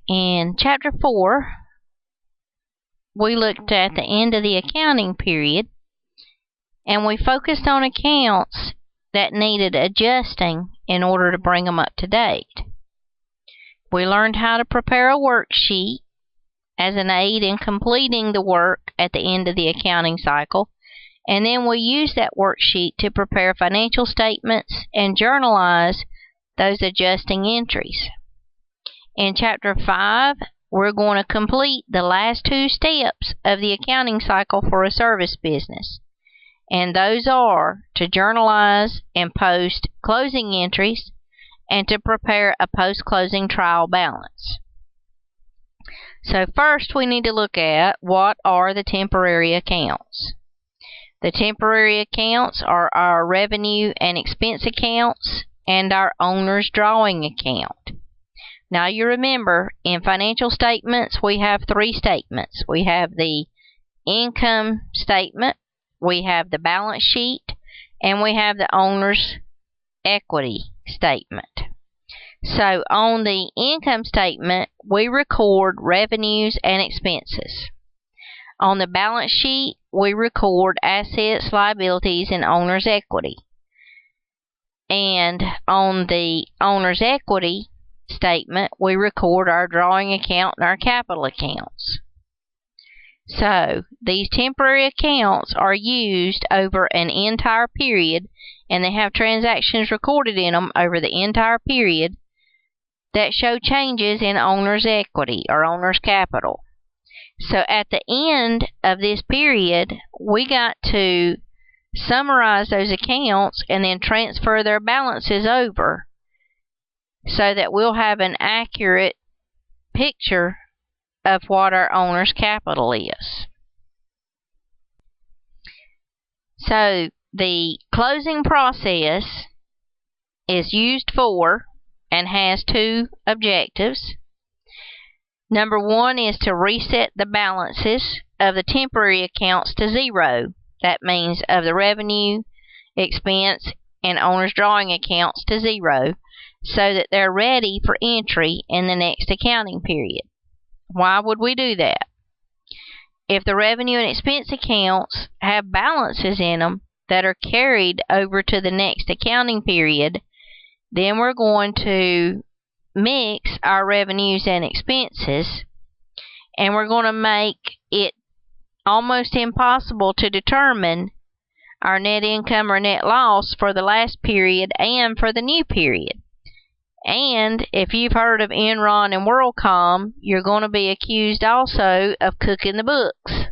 In Chapter 4, we looked at the end of the accounting period, and we focused on accounts that needed adjusting in order to bring them up to date. We learned how to prepare a worksheet as an aid in completing the work at the end of the accounting cycle, and then we used that worksheet to prepare financial statements and journalize those adjusting entries. In Chapter 5, we're going to complete the last 2 steps of the accounting cycle for a service business, and those are to journalize and post closing entries and to prepare a post-closing trial balance. So first we need to look at what are the temporary accounts. The temporary accounts are our revenue and expense accounts and our owner's drawing account. Now you remember, in financial statements we have 3 statements. We have the income statement, we have the balance sheet, and we have the owner's equity statement. So on the income statement, we record revenues and expenses. On the balance sheet, we record assets, liabilities, and owner's equity. And on the owner's equity statement, we record our drawing account and our capital accounts. So these temporary accounts are used over an entire period, and they have transactions recorded in them over the entire period that show changes in owner's equity or owner's capital. So at the end of this period, we got to summarize those accounts and then transfer their balances over so that we'll have an accurate picture of what our owner's capital is. So the closing process is used for and has 2 objectives. Number 1 is to reset the balances of the temporary accounts to 0. That means of the revenue, expense, and owner's drawing accounts to 0, so that they're ready for entry in the next accounting period. Why would we do that? If the revenue and expense accounts have balances in them that are carried over to the next accounting period, then we're going to mix our revenues and expenses, and we're going to make it almost impossible to determine our net income or net loss for the last period and for the new period. And if you've heard of Enron and WorldCom, you're going to be accused also of cooking the books.